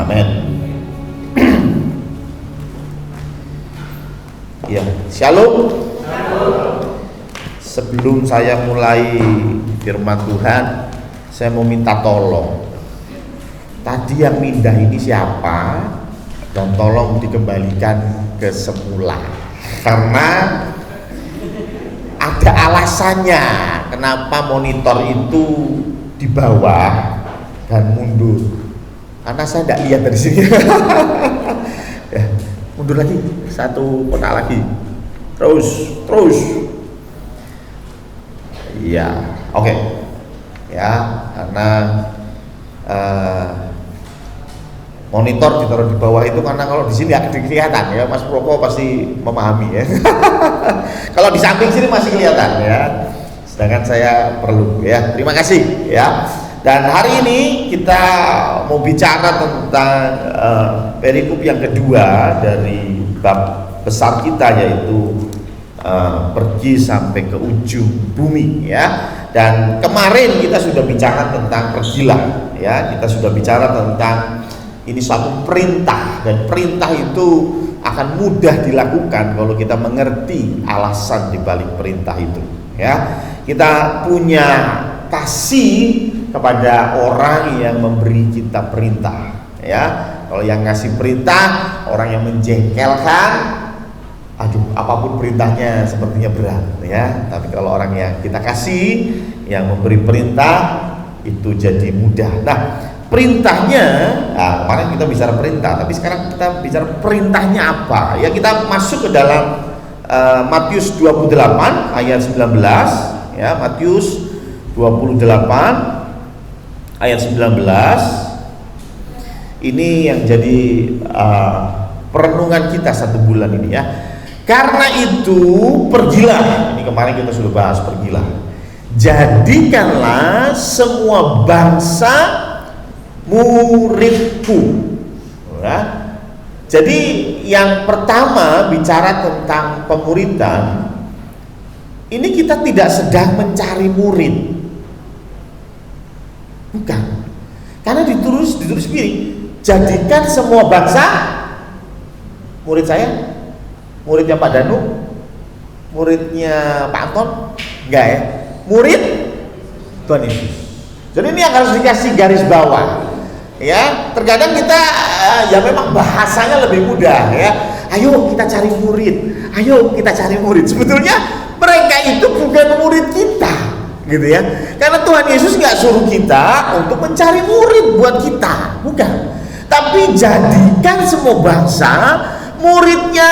Amin. Ya, shalom. Sebelum saya mulai firman Tuhan, saya mau minta tolong. Tadi yang pindah ini siapa? Dan tolong dikembalikan ke semula. Karena ada alasannya kenapa monitor itu di bawah dan mundur. Karena saya tidak lihat dari sini. Ya, mundur lagi, satu kotak lagi. Terus. Iya, oke. Ya, karena monitor ditaruh di bawah itu karena kalau di sini nggak kelihatan ya, Mas Proko pasti memahami ya. Kalau di samping sini masih kelihatan ya. Sedangkan saya perlu ya. Terima kasih ya. Dan hari ini kita mau bicara tentang perikop yang kedua dari bab besar kita, yaitu pergi sampai ke ujung bumi ya. Dan kemarin kita sudah bicara tentang pergilah ya. Kita sudah bicara tentang ini suatu perintah, dan perintah itu akan mudah dilakukan kalau kita mengerti alasan di balik perintah itu ya. Kita punya kasih kepada orang yang memberi kita perintah ya. Kalau yang ngasih perintah orang yang menjengkelkan, aduh, apapun perintahnya sepertinya berat ya. Tapi kalau orang yang kita kasih, yang memberi perintah, itu jadi mudah. Nah, perintahnya, kemarin kita bicara perintah, tapi sekarang kita bicara perintahnya apa ya. Kita masuk ke dalam Matius 28 ayat 19 ya. Matius 28 ayat 19 ini yang jadi perenungan kita satu bulan ini ya. Karena itu pergilah, ini kemarin kita sudah bahas, pergilah, jadikanlah semua bangsa muridku ya. Jadi yang pertama bicara tentang pemuridan, ini kita tidak sedang mencari murid, bukan, karena ditulis begini, jadikan semua bangsa murid saya. Muridnya Pak Danu, muridnya Pak Anton, enggak ya, murid Tuhan Yesus. Jadi ini yang harus dikasih garis bawah ya. Terkadang kita ya memang bahasanya lebih mudah ya, ayo kita cari murid, ayo kita cari murid. Sebetulnya mereka itu bukan murid kita gitu ya, karena Tuhan Yesus nggak suruh kita untuk mencari murid buat kita, bukan. Tapi jadikan semua bangsa muridnya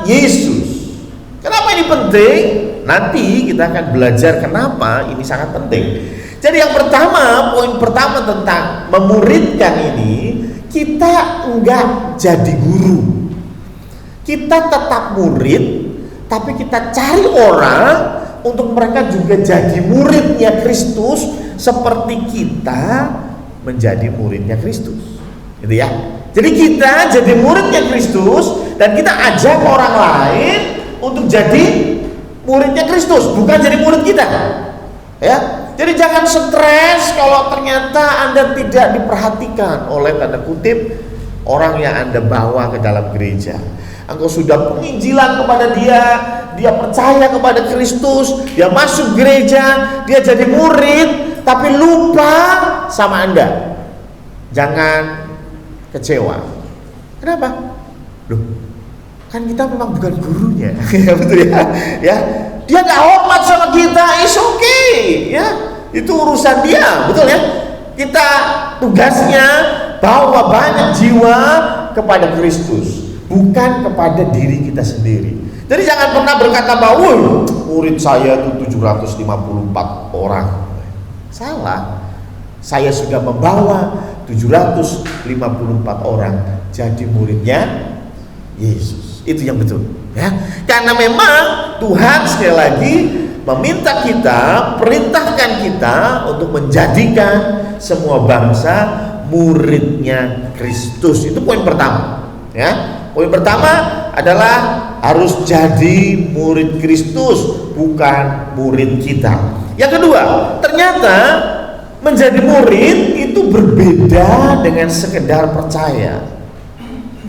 Yesus. Kenapa ini penting? Nanti kita akan belajar kenapa ini sangat penting. Jadi yang pertama, poin pertama tentang memuridkan ini, kita enggak jadi guru. Kita tetap murid, tapi kita cari orang untuk mereka juga jadi muridnya Kristus, seperti kita menjadi muridnya Kristus. Gitu ya. Jadi kita jadi muridnya Kristus, dan kita ajak orang lain untuk jadi muridnya Kristus, bukan jadi murid kita. Ya. Jadi jangan stres kalau ternyata Anda tidak diperhatikan oleh tanda kutip orang yang Anda bawa ke dalam gereja. Engkau sudah penginjilan kepada dia, dia percaya kepada Kristus, dia masuk gereja, dia jadi murid, tapi lupa sama Anda. Jangan kecewa. Kenapa? Loh, kan kita memang bukan gurunya. Ya betul ya. Ya, dia nggak hormat sama kita, is okay ya. Itu urusan dia, betul ya. Kita tugasnya bawa banyak jiwa kepada Kristus, bukan kepada diri kita sendiri. Jadi jangan pernah berkata bahwa murid saya itu 754 orang. Salah. Saya sudah membawa 754 orang jadi muridnya Yesus. Itu yang betul ya. Karena memang Tuhan sekali lagi meminta kita, perintahkan kita untuk menjadikan semua bangsa muridnya Kristus. Itu poin pertama ya. Poin pertama adalah harus jadi murid Kristus, bukan murid kita. Yang kedua, ternyata Menjadi murid itu berbeda dengan sekedar percaya.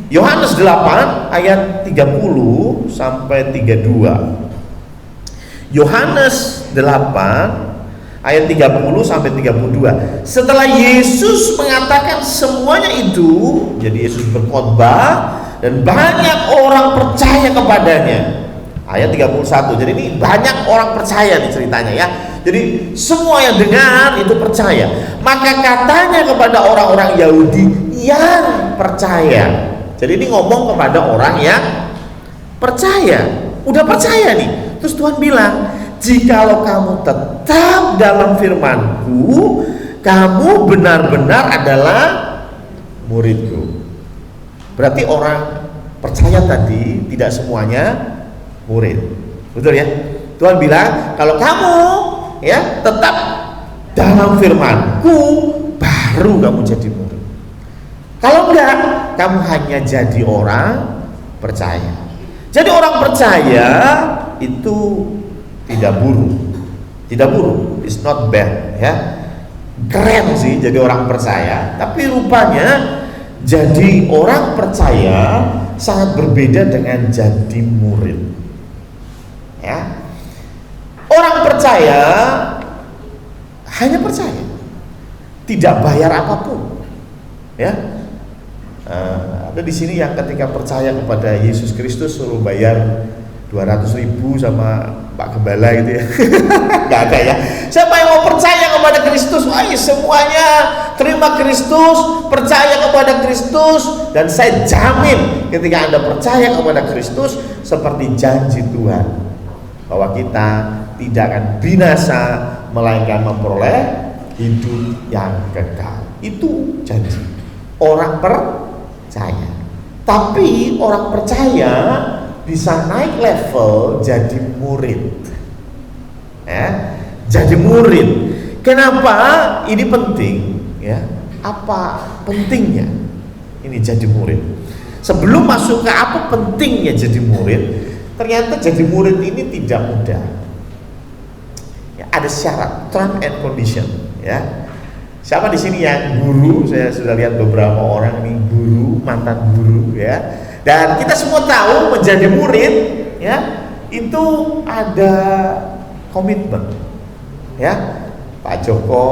Yohanes 8 ayat 30 sampai 32. Yohanes 8 ayat 30 sampai 32. Setelah Yesus mengatakan semuanya itu, jadi Yesus berkhotbah dan banyak orang percaya kepadanya. Ayat 31. Jadi ini banyak orang percaya nih ceritanya ya. Jadi semua yang dengar itu percaya. Maka katanya kepada orang-orang Yahudi yang percaya. Jadi ini ngomong kepada orang yang percaya. Udah percaya nih. Terus Tuhan bilang, jikalau kamu tetap dalam firman-Ku, kamu benar-benar adalah murid-Ku. Berarti orang percaya tadi tidak semuanya murid. Betul ya? Tuhan bilang, kalau kamu ya tetap dalam firman-Ku, baru kamu jadi murid. Kalau enggak, kamu hanya jadi orang percaya. Jadi orang percaya itu tidak buruk. Tidak buruk, it's not bad ya. Keren sih jadi orang percaya, tapi rupanya jadi orang percaya sangat berbeda dengan jadi murid. Ya. Orang percaya hanya percaya, tidak bayar apapun. Ya. Ada di sini yang ketika percaya kepada Yesus Kristus suruh bayar 200.000 sama Pak Gembala gitu ya. Gak ada ya. Siapa yang mau percaya kepada Kristus? Wah, semuanya terima Kristus, percaya kepada Kristus, dan saya jamin ketika Anda percaya kepada Kristus seperti janji Tuhan bahwa kita tidak akan binasa melainkan memperoleh hidup yang kekal. Itu janji orang percaya. Tapi orang percaya bisa naik level jadi murid. Ya, jadi murid. Kenapa ini penting? Ya, apa pentingnya ini jadi murid? Sebelum masuk ke apa pentingnya jadi murid, ternyata jadi murid ini tidak mudah. Ya, ada syarat, term and condition. Ya, siapa di sini yang guru? Saya sudah lihat beberapa orang nih guru, mantan guru ya. Dan kita semua tahu menjadi murid ya itu ada komitmen ya. Pak Joko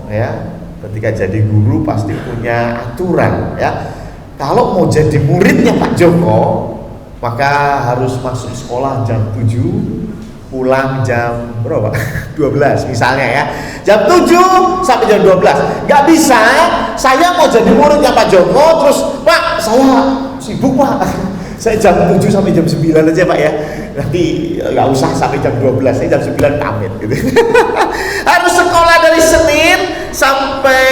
ya ketika jadi guru pasti punya aturan ya. Kalau mau jadi muridnya Pak Joko maka harus masuk sekolah jam 7, pulang jam berapa? 12 misalnya ya. Jam 7 sampai jam 12. Gak bisa saya mau jadi muridnya Pak Joko terus Pak saya sibuk Pak, saya jam 7 sampai jam 9 aja Pak ya. Nanti gak usah sampai jam 12, saya jam 9 pamit gitu. Harus sekolah dari Senin sampai,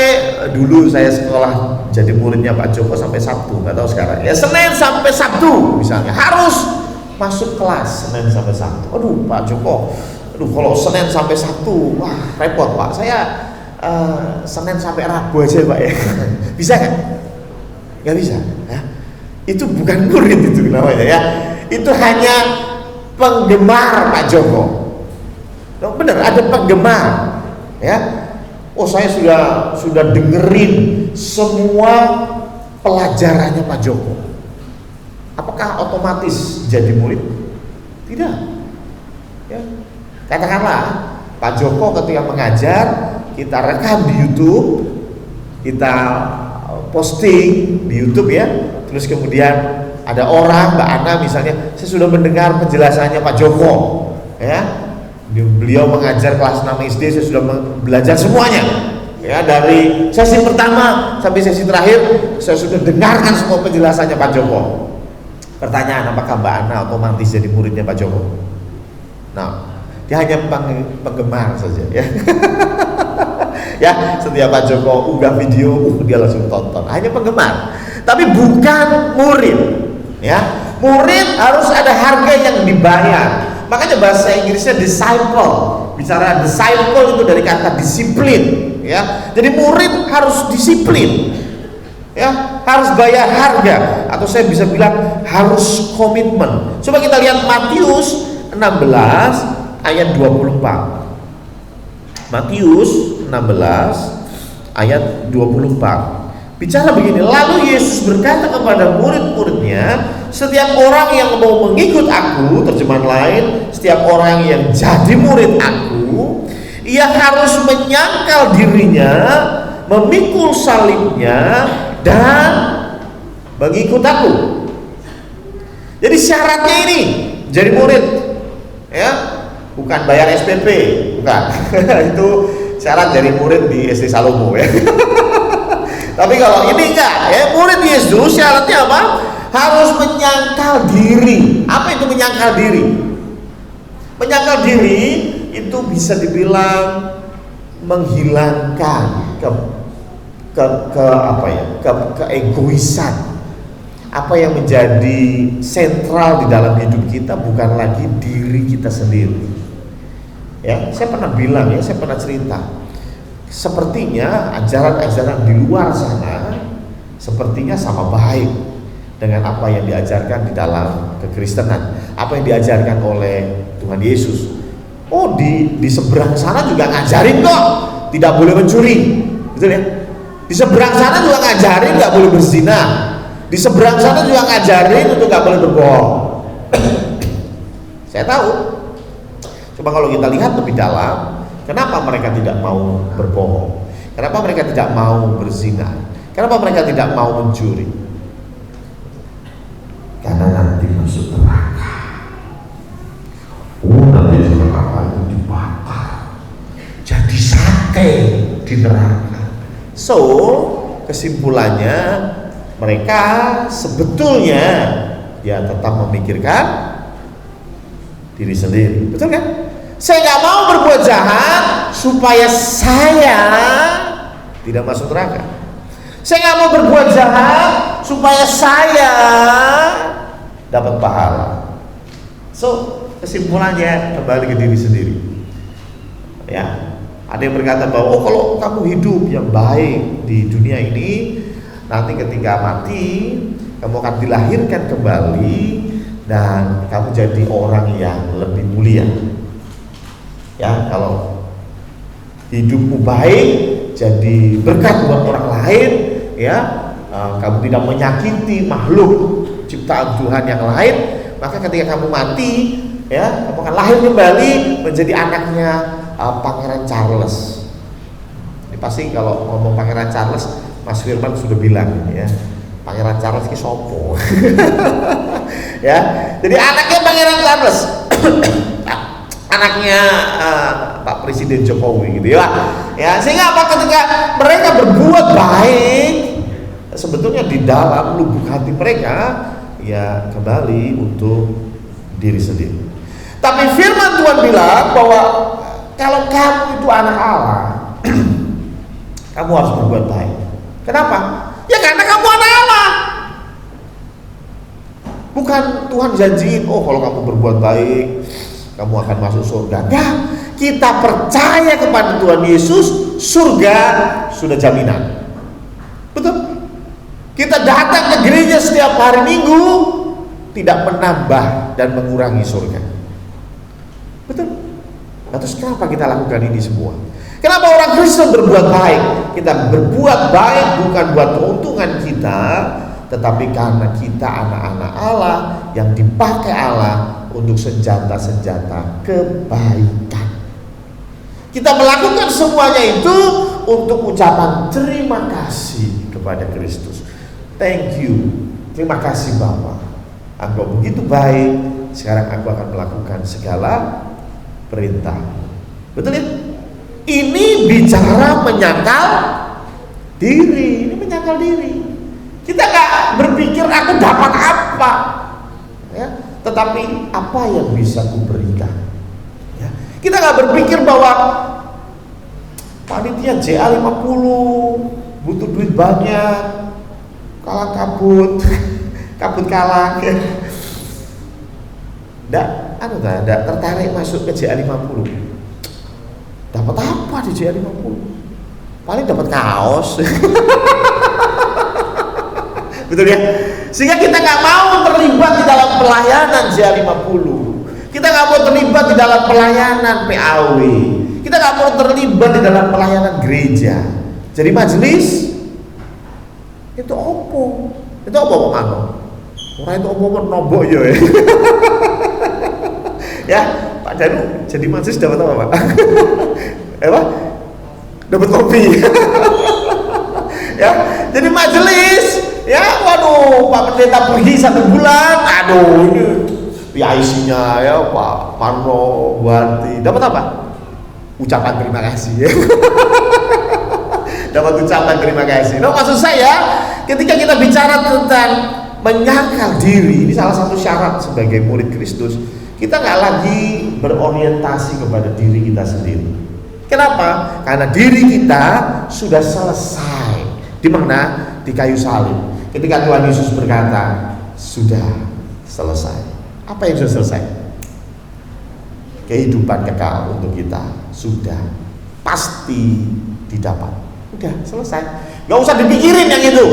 dulu saya sekolah jadi muridnya Pak Joko sampai Sabtu, gak tahu sekarang ya. Senin sampai Sabtu misalnya harus masuk kelas Senin sampai Sabtu. Aduh Pak Joko, aduh kalau Senin sampai Sabtu wah repot Pak, saya Senin sampai Rabu aja Pak ya. Bisa kan? Gak bisa ya. Itu bukan murid itu namanya ya. Itu hanya penggemar Pak Joko. Benar ada penggemar ya. Oh saya sudah dengerin semua pelajarannya Pak Joko. Apakah otomatis jadi murid? Tidak. Ya. Katakanlah Pak Joko ketika mengajar kita rekam di YouTube, kita posting di YouTube ya. Terus kemudian ada orang, Mbak Ana misalnya, saya sudah mendengar penjelasannya Pak Joko ya. Beliau mengajar kelas 6 SD, saya sudah belajar semuanya ya, dari sesi pertama sampai sesi terakhir saya sudah dengarkan semua penjelasannya Pak Joko. Pertanyaan, apakah Mbak Ana otomatis jadi muridnya Pak Joko? Nah, dia hanya penggemar saja ya. Ya, setiap Pak Joko unggah video, dia langsung tonton. Hanya penggemar, tapi bukan murid. Ya, murid harus ada harga yang dibayar. Makanya bahasa Inggrisnya disciple. Bicara disciple itu dari kata disiplin. Ya, jadi murid harus disiplin. Ya, harus bayar harga. Atau saya bisa bilang harus komitmen. Coba kita lihat Matius 16 ayat 24. Matius 16 ayat 24. Bicara begini, lalu Yesus berkata kepada murid-muridnya, setiap orang yang mau mengikut aku, terjemahan lain, setiap orang yang jadi murid aku, ia harus menyangkal dirinya, memikul salibnya, dan mengikut aku. Jadi syaratnya ini jadi murid, ya, bukan bayar SPP, bukan. Itu syarat jadi murid di SD Salomo, ya. Tapi kalau ini enggak, ya, murid Yesus syaratnya apa? Harus menyangkal diri. Apa itu menyangkal diri? Menyangkal diri itu bisa dibilang menghilangkan keegoisan. Apa yang menjadi sentral di dalam hidup kita bukan lagi diri kita sendiri. Ya, saya pernah bilang, ya, saya pernah cerita. Sepertinya ajaran-ajaran di luar sana sepertinya sama baik dengan apa yang diajarkan di dalam kekristenan, apa yang diajarkan oleh Tuhan Yesus. Oh, di seberang sana juga ngajarin kok tidak boleh mencuri, betul ya? Di seberang sana juga ngajarin nggak boleh berzina. Di seberang sana juga ngajarin untuk nggak boleh berbohong. Saya tahu. Coba kalau kita lihat lebih dalam, kenapa mereka tidak mau berbohong? Kenapa mereka tidak mau berzina? Kenapa mereka tidak mau mencuri? Karena nanti masuk neraka. Nanti neraka itu dibakar, jadi sate di neraka. So, kesimpulannya mereka sebetulnya ya tetap memikirkan diri sendiri, betul kan? Saya nggak mau berbuat jahat supaya saya tidak masuk neraka. Saya nggak mau berbuat jahat supaya saya dapat pahala. So, kesimpulannya kembali ke diri sendiri. Ya, ada yang berkata bahwa oh, kalau kamu hidup yang baik di dunia ini, nanti ketika mati kamu akan dilahirkan kembali dan kamu jadi orang yang lebih mulia. Ya, kalau hidupmu baik, jadi berkat buat orang lain, ya, kamu tidak menyakiti makhluk ciptaan Tuhan yang lain, maka ketika kamu mati, ya, kamu akan lahir kembali menjadi anaknya Pangeran Charles. Ini pasti kalau ngomong Pangeran Charles, Mas Firman sudah bilang, ya, Pangeran Charles ki sopo. Ya, jadi anaknya Pangeran Charles. Anaknya Pak Presiden Jokowi gitu ya. Ya, sehingga apa, ketika mereka berbuat baik, sebetulnya di dalam lubuk hati mereka ya kembali untuk diri sendiri. Tapi firman Tuhan bilang bahwa kalau kamu itu anak Allah, kamu harus berbuat baik. Kenapa? Ya karena kamu anak Allah. Bukan Tuhan janjiin, oh kalau kamu berbuat baik kamu akan masuk surga. Enggak, kita percaya kepada Tuhan Yesus, surga sudah jaminan. Betul? Kita datang ke gereja setiap hari Minggu, tidak menambah dan mengurangi surga. Betul? Nah, terus kenapa kita lakukan ini semua? Kenapa orang Kristen berbuat baik? Kita berbuat baik bukan buat keuntungan kita, tetapi karena kita anak-anak Allah yang dipakai Allah untuk senjata-senjata kebaikan. Kita melakukan semuanya itu untuk ucapan terima kasih kepada Kristus. Thank you, terima kasih Bapa. Engkau begitu baik. Sekarang aku akan melakukan segala perintah. Betul ya? Ini bicara menyangkal diri. Ini menyangkal diri. Kita gak berpikir aku dapat apa, ya, tetapi apa yang bisa kuberikan. Ya. Kita gak berpikir bahwa panitia JA 50 butuh duit banyak, kalah kabut, kabut kalah. Nggak tertarik masuk ke JA 50. Dapat apa di JA 50? Paling dapat kaos. Betul ya? Sehingga kita nggak mau terlibat di dalam pelayanan JA 50. Kita nggak mau terlibat di dalam pelayanan PAW. Kita nggak mau terlibat di dalam pelayanan gereja. Jadi majelis itu opo? Itu opo mano? Orang itu opo nombok ya. Ya, Pak Danu jadi majelis dapat apa, Pak? Apa? Dapat kopi. Ya, jadi majelis. Ya, waduh, Pak Pendeta pergi 1 bulan. Aduh, ini PIC-nya ya Pak Marno Wanti. Dapat apa? Ucapan terima kasih ya. Dapat ucapan terima kasih. Nah, maksud saya ketika kita bicara tentang menyangkal diri, ini salah satu syarat sebagai murid Kristus. Kita nggak lagi berorientasi kepada diri kita sendiri. Kenapa? Karena diri kita sudah selesai. Di mana? Di kayu salib. Ketika Tuhan Yesus berkata, sudah selesai. Apa yang sudah selesai? Kehidupan kekal untuk kita sudah pasti didapat. Udah selesai, nggak usah dipikirin yang itu.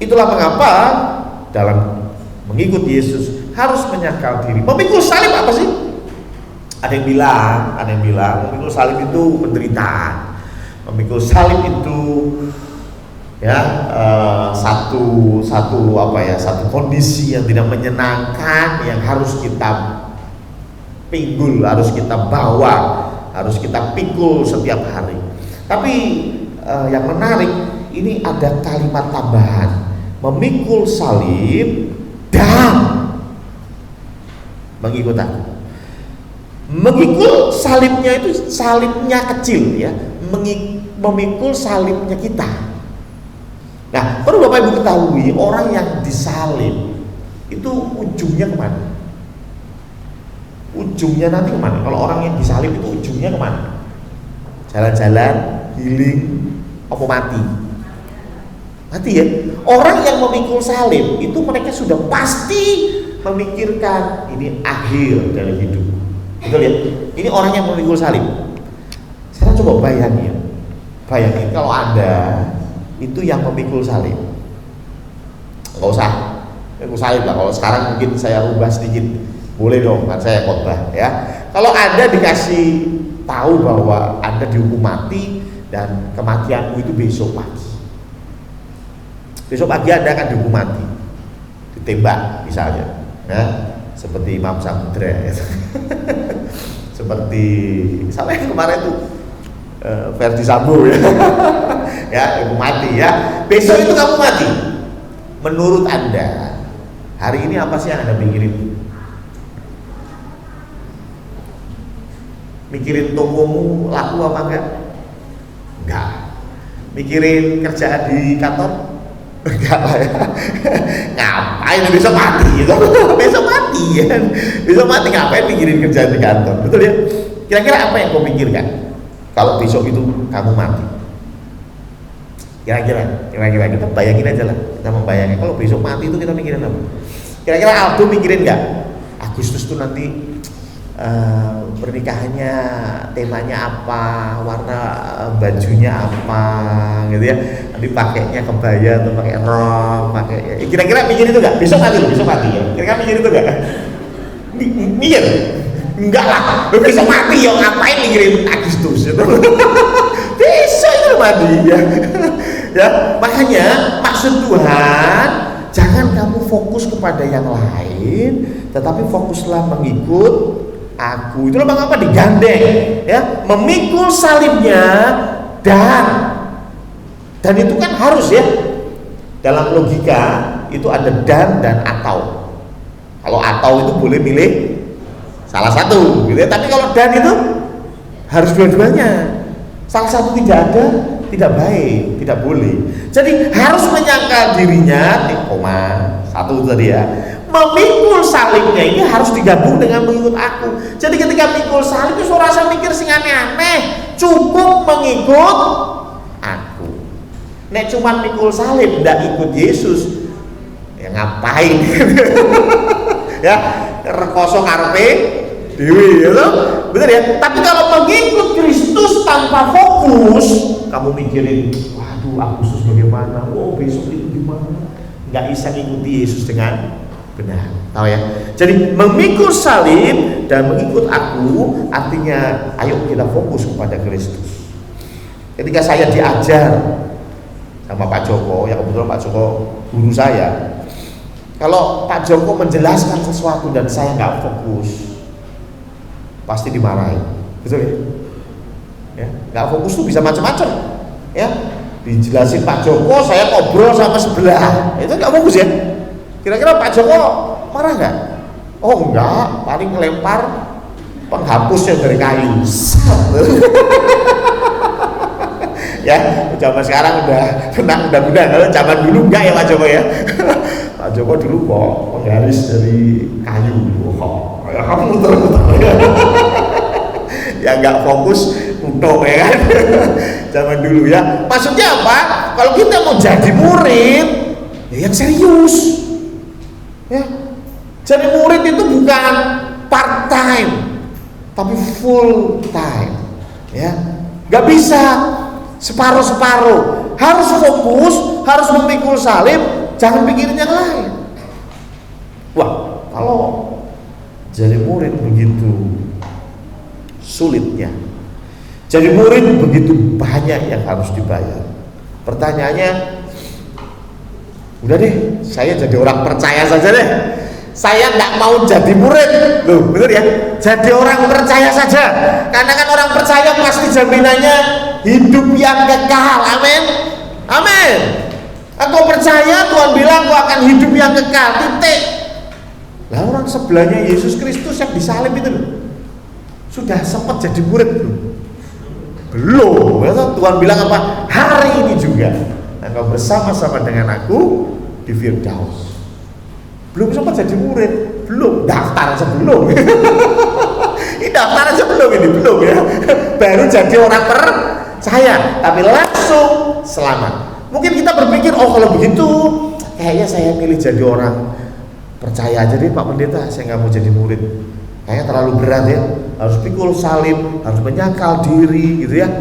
Itulah mengapa dalam mengikut Yesus harus menyangkal diri. Memikul salib apa sih? Ada yang bilang memikul salib itu penderitaan. Memikul salib itu ya satu kondisi yang tidak menyenangkan, yang harus kita pinggul, harus kita bawa, harus kita pikul setiap hari. Tapi yang menarik, ini ada kalimat tambahan, memikul salib dan mengikut aku. Mengikul salibnya itu salibnya kecil ya, memikul salibnya kita. Nah, perlu Bapak Ibu ketahui, orang yang disalib itu ujungnya kemana? Ujungnya nanti kemana? Kalau orang yang disalib itu ujungnya kemana? Jalan-jalan, healing, apa mati? Mati ya. Orang yang memikul salib itu mereka sudah pasti memikirkan ini akhir dari hidup. Betul ya? Ini orang yang memikul salib. Sekarang coba bayangin kalau Anda itu yang memikul salib. Nggak usah memikul salib lah. Kalau sekarang mungkin saya ubah sedikit. Boleh dong, kan saya khotbah ya. Kalau Anda dikasih tahu bahwa Anda dihukum mati dan kematianmu itu besok pagi. Besok pagi Anda akan dihukum mati, ditembak misalnya, ya, seperti Imam Samudra, ya. Seperti sampai kemarin itu Verdi Sambo ya, ya hukum mati ya. Besok itu kamu mati. Menurut Anda hari ini apa sih yang Anda pikirin? Mikirin tokomu laku apa enggak? Enggak. Mikirin kerjaan di kantor? Enggak lah ya. Ngapain besok mati gitu. Besok mati ya. Besok mati ngapain mikirin kerjaan di kantor? Betul ya? Kira-kira apa yang kau pikirkan kalau besok itu kamu mati? Kira-kira kita bayangin aja lah. Kita membayangkan kalau besok mati itu kita mikirin apa? Kira-kira Aldo mikirin enggak? Agustus tuh nanti pernikahannya temanya apa, warna bajunya apa gitu ya, nanti pakainya kebaya atau pakai rok, pakai kira-kira mikir itu nggak? Besok mati ya, kira-kira mikir itu nggak? Mikir? Enggak lah, besok mati ya, ngapain mikirin Agustus itu? Besok itu mati ya. Ya, makanya maksud Tuhan, jangan kamu fokus kepada yang lain, tetapi fokuslah mengikut aku. Itulah mengapa digandeng ya, memikul salibnya dan itu kan harus ya, dalam logika itu ada dan atau. Kalau atau itu boleh milih salah satu gitu ya, tapi kalau dan itu harus dua-duanya. Salah satu tidak ada, tidak baik, tidak boleh. Jadi harus menyangkal dirinya, satu tadi ya, memikul salibnya ini harus digabung dengan mengikut aku. Jadi ketika mikul salib itu rasa mikir sing aneh-aneh, cukup mengikut aku. Nek cuma mikul salib ndak ikut Yesus, ya ngapain? Ya rekoso karepe dewi gitu. Bener ya? Tapi kalau mengikut Kristus tanpa fokus, kamu mikirin, waduh Agustus bagaimana? Oh besok itu gimana? Nggak bisa ikuti Yesus dengan benar, tahu ya? Jadi memikul salib dan mengikut aku artinya ayo kita fokus kepada Kristus. Ketika saya diajar sama Pak Joko, yang kebetulan Pak Joko guru saya, kalau Pak Joko menjelaskan sesuatu dan saya nggak fokus, pasti dimarahin, betul ya? Ya, nggak fokus tuh bisa macam-macam, ya. Dijelasin Pak Joko, saya ngobrol sama sebelah, itu nggak fokus ya. Kira-kira Pak Joko marah nggak? Oh enggak, paling ngelempar penghapusnya dari kayu. Ya, zaman sekarang udah tenang, udah mudah. Kalau zaman dulu enggak ya Pak Joko ya. Pak Joko dulu kok penggaris dari kayu, kok ya kamu muter-muter ya. Ya nggak fokus, utuh ya kan. Zaman dulu ya. Maksudnya apa? Kalau kita mau jadi murid, ya yang serius. Ya, jadi murid itu bukan part time, tapi full time. Ya, nggak bisa separuh-separuh, harus fokus, harus memikul salib, jangan pikirin yang lain. Wah, kalau jadi murid begitu sulitnya, jadi murid begitu banyak yang harus dibayar. Pertanyaannya, udah deh, saya jadi orang percaya saja deh. Saya nggak mau jadi murid, loh, bener ya? Jadi orang percaya saja, karena kan orang percaya pasti jaminannya hidup yang kekal. Amin, amin. Aku percaya Tuhan bilang aku akan hidup yang kekal. Titik. Lah orang sebelahnya Yesus Kristus yang disalib itu loh, sudah sempat jadi murid belum? Tuhan bilang apa? Hari ini juga engkau bersama-sama dengan aku di Firdaus. Belum sempat jadi murid, belum daftar aja belum. Ini daftar aja belum, ini belum ya. Baru jadi orang percaya, tapi langsung selamat. Mungkin kita berpikir, oh kalau begitu kayaknya saya milih jadi orang percaya aja deh Pak Pendeta, saya nggak mau jadi murid. Kayaknya terlalu berat ya, harus pikul salib, harus menyangkal diri gitu ya.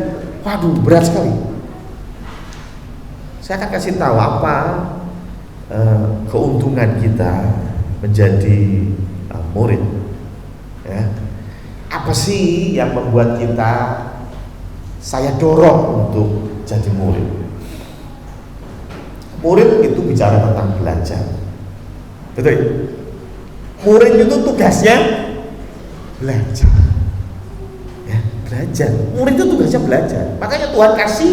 Waduh, berat sekali. Saya akan kasih tahu apa keuntungan kita menjadi murid. Ya. Apa sih yang membuat saya dorong untuk jadi murid? Murid itu bicara tentang belajar, betul ya? Murid itu tugasnya belajar, ya, belajar. Murid itu tugasnya belajar. Makanya Tuhan kasih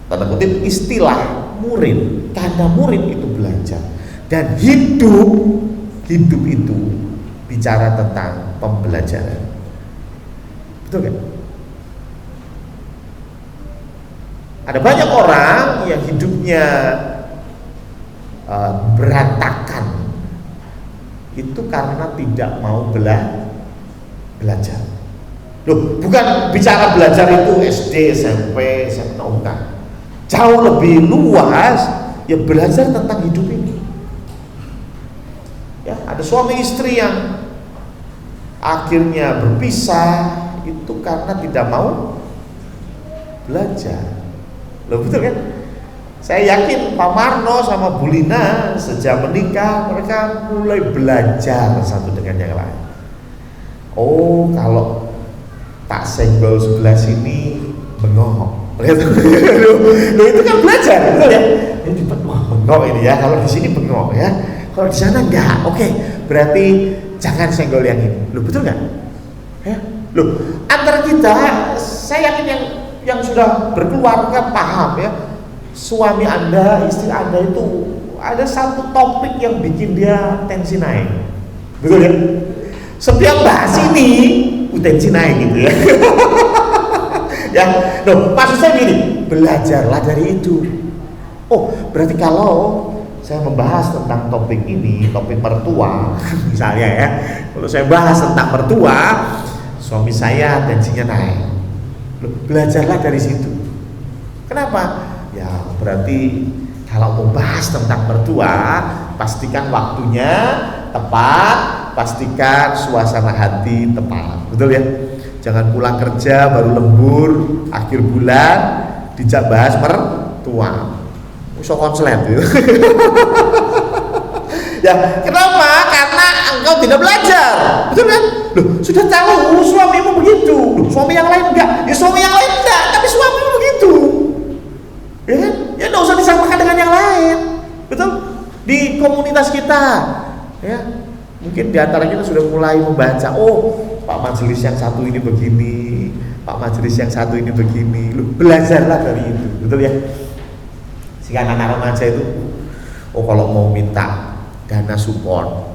tanda kutip istilah murid, karena murid itu belajar. Dan hidup itu bicara tentang pembelajaran, betul kan? Ada banyak orang yang hidupnya berantakan itu karena tidak mau belajar. Loh, bukan bicara belajar itu SD, SMP, SMA, bukan. Jauh lebih luas, ya belajar tentang hidup ini. Ya, ada suami istri yang akhirnya berpisah itu karena tidak mau belajar. Loh, betul kan? Saya yakin Pak Marno sama Bu Lina sejak menikah mereka mulai belajar satu dengan yang lain. Oh, kalau tak senggol sebelah sini bengong. Loh, itu kan belajar, betul ya? Ini bengong ini ya, kalau di sini bengong ya. Kalau di sana enggak. Oke, berarti jangan senggol yang ini. Loh, betul nggak? Ya. Loh, antara kita, saya yakin yang sudah berkeluarga paham ya. Suami Anda, istri Anda itu ada satu topik yang bikin dia tensi naik. Betul ya? Setiap bahas ini tensi naik gitu ya. Ya, loh, maksud saya gini, belajarlah dari itu. Oh, berarti kalau saya membahas tentang topik ini, topik mertua, misalnya ya, kalau saya bahas tentang mertua, suami saya tensinya naik. Loh, belajarlah dari situ. Kenapa? Ya, berarti kalau mau bahas tentang mertua, pastikan waktunya tepat, pastikan suasana hati tepat, betul ya? Jangan pulang kerja baru lembur, akhir bulan dijak bahas mertua. So konslet gitu. Ya, kenapa? Karena engkau tidak belajar. Betul kan? Loh, sudah tahu suamimu begitu. Loh, suami yang lain enggak. Ya suami yang lain enggak, tapi suami aktivitas kita. Ya, mungkin di antara kita sudah mulai membaca, oh Pak Majelis yang satu ini begini, Pak Majelis yang satu ini begini. Lu belajarlah dari itu, betul ya? Sehingga anak-anak remaja itu, oh kalau mau minta dana support,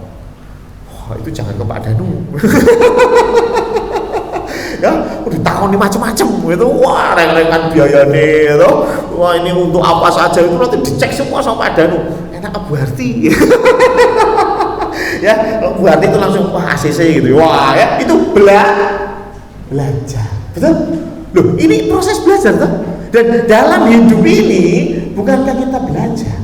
oh, itu jangan ke Pak Danu. Ya, ditakoni macam-macam gitu. Wah, reng-rengan biayanya itu. Wah, ini untuk apa saja itu nanti dicek semua sama Pak Danu. Enak Bu Harti. Ya, kalau Bu Harti itu langsung wah ACC gitu. Wah, ya itu belajar. Betul? Loh, ini proses belajar toh? Dan dalam hidup ini bukankah kita belajar?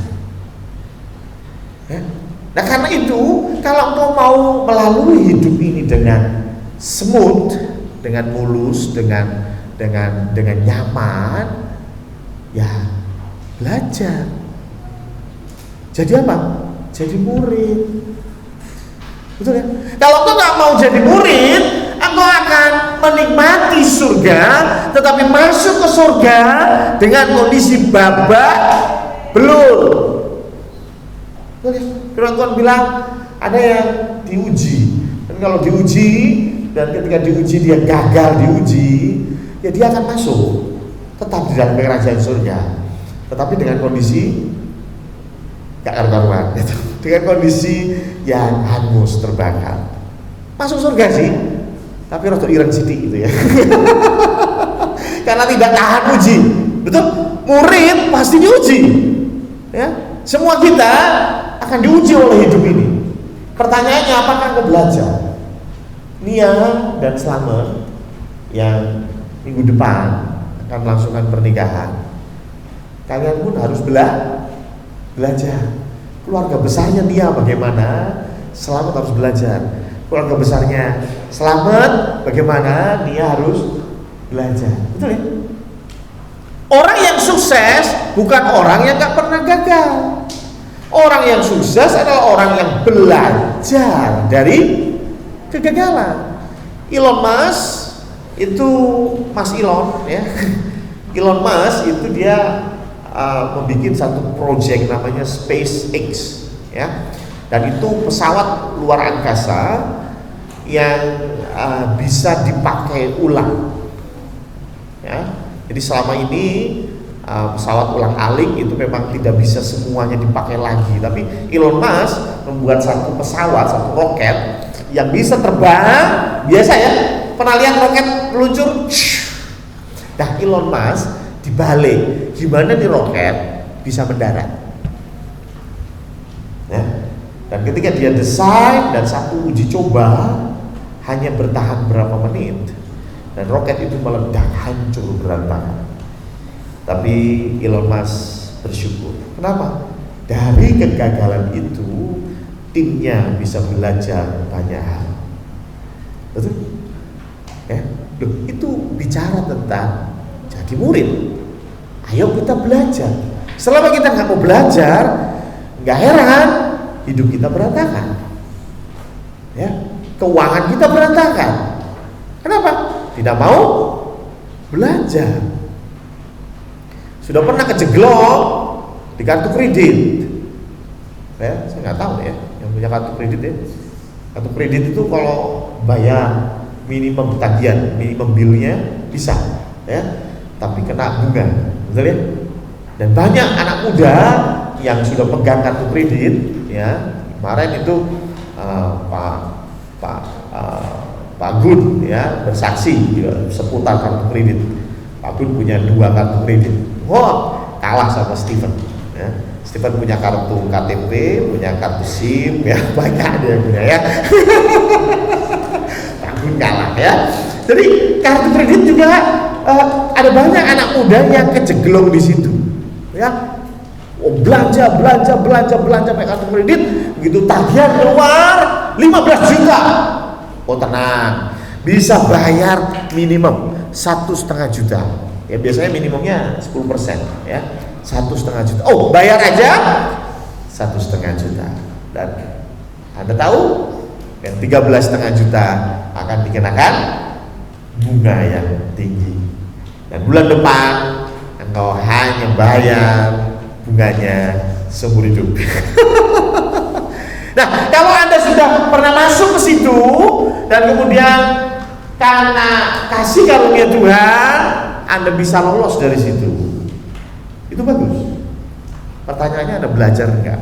Ya? Nah, karena itu kalau engkau mau melalui hidup ini dengan smooth, dengan mulus, dengan nyaman, ya belajar. Jadi apa? Jadi murid. Betul ya? Kalau engkau nggak mau jadi murid, engkau akan menikmati surga, tetapi masuk ke surga dengan kondisi babak belur. Betul ya? Firman Tuhan bilang ada yang diuji, dan kalau diuji dan ketika diuji dia gagal diuji, ya dia akan masuk tetap di dalam kerajaan surga, tetapi dengan kondisi gak karuan, dengan kondisi yang hangus terbakar. Masuk surga sih, tapi rada ireng sidik gitu ya. Karena tidak tahan uji. Betul? Murid pasti diuji. Ya, semua kita akan diuji oleh hidup ini. Pertanyaannya, apakah kau belajar? Nia dan Slamet yang minggu depan akan melangsungkan pernikahan, kalian pun harus belajar. Keluarga besarnya Nia bagaimana, Slamet harus belajar. Keluarga besarnya Slamet bagaimana, Nia harus belajar. Betul ya? Orang yang sukses bukan orang yang gak pernah gagal. Orang yang sukses adalah orang yang belajar dari kegagalan. Elon Musk itu, Mas Elon ya, Elon Musk itu dia membuat satu proyek namanya SpaceX ya, dan itu pesawat luar angkasa yang bisa dipakai ulang ya. Jadi selama ini pesawat ulang-alik itu memang tidak bisa semuanya dipakai lagi, tapi Elon Musk membuat satu pesawat, satu roket yang bisa terbang biasa ya. Pernah lihat roket meluncur? Nah, Elon Musk dibalik, gimana nih roket bisa mendarat? Ya. Dan ketika dia desain dan satu uji coba hanya bertahan berapa menit, dan roket itu meledak hancur berantakan. Tapi Elon Musk bersyukur. Kenapa? Dari kegagalan itu timnya bisa belajar banyak hal. Betul? Ya, loh, itu bicara tentang jadi murid. Ayo kita belajar. Selama kita nggak mau belajar, nggak heran hidup kita berantakan. Ya, keuangan kita berantakan. Kenapa? Tidak mau belajar. Sudah pernah kejeglok di kartu kredit? Ya, saya nggak tahu ya. Yang punya kartu kredit ya. Kartu kredit itu kalau bayar minimum tagihan, minimum bilnya bisa, ya. Tapi kena bunga, betul ya? Dan banyak anak muda yang sudah pegang kartu kredit, ya. Kemarin itu Pak Gun ya bersaksi ya, seputar kartu kredit. Pak Gun punya 2 kartu kredit. Wah, kalah sama Steven. Ya. Steven punya kartu KTP, punya kartu SIM, ya banyak dia punya ya. Pak Gun kalah ya. Jadi kartu kredit juga ada banyak anak muda yang kejeglong di situ. Ya, oh, belanja pakai kartu kredit, begitu tagihan keluar 15 juta. Oh tenang, bisa bayar minimum 1,5 juta. Ya biasanya minimumnya 10% ya, 1,5 juta. Oh bayar aja 1,5 juta. Dan Anda tahu yang 13,5 juta akan dikenakan bunga yang tinggi. Dan bulan depan engkau hanya bayar bunganya seumur hidup. Nah, kalau Anda sudah pernah masuk ke situ dan kemudian karena kasih karunia Tuhan, Anda bisa lolos dari situ. Itu bagus. Pertanyaannya, Anda belajar enggak?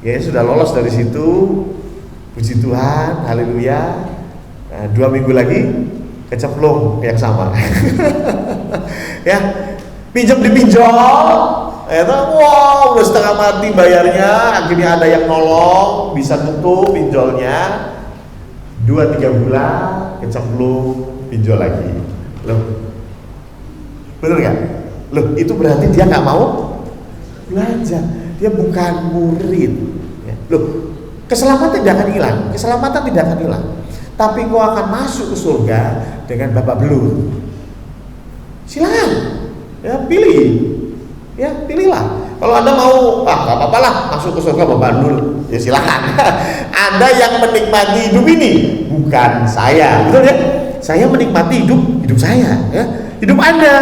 Ya, sudah lolos dari situ. Puji Tuhan, haleluya. Nah, 2 minggu lagi kecemplung yang sama. Ya, pinjam dipinjol, wow, udah setengah mati bayarnya, akhirnya ada yang nolong, bisa tutup pinjolnya. 2-3 bulan kecemplung, pinjol lagi. Loh, bener nggak? Loh, itu berarti dia nggak mau belajar, dia bukan murid. Loh, keselamatan tidak akan hilang, keselamatan tidak akan hilang. Tapi kau akan masuk ke surga dengan babak belur. Silakan, ya pilih, ya pilihlah. Kalau Anda mau, nggak apa-apa lah masuk ke surga babak belur, ya silakan. Anda yang menikmati hidup ini, bukan saya, betul ya? Saya menikmati hidup saya, ya. Hidup Anda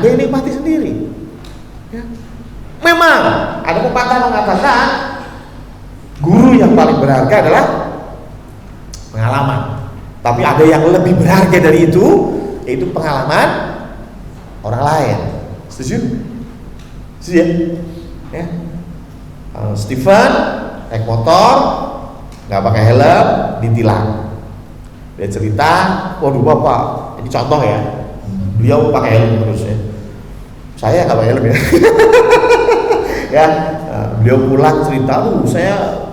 yang nikmati sendiri. Ya. Memang ada pepatah mengatakan guru yang paling berharga adalah pengalaman. Tapi ada yang lebih berharga dari itu, yaitu pengalaman orang lain. Setuju? Setuju ya? Stephen naik motor, nggak pakai helm, ditilang. Dia cerita, waduh bapak, ini contoh ya, beliau pakai helm terus ya. Saya nggak pakai helm ya. Ya, beliau pulang cerita, saya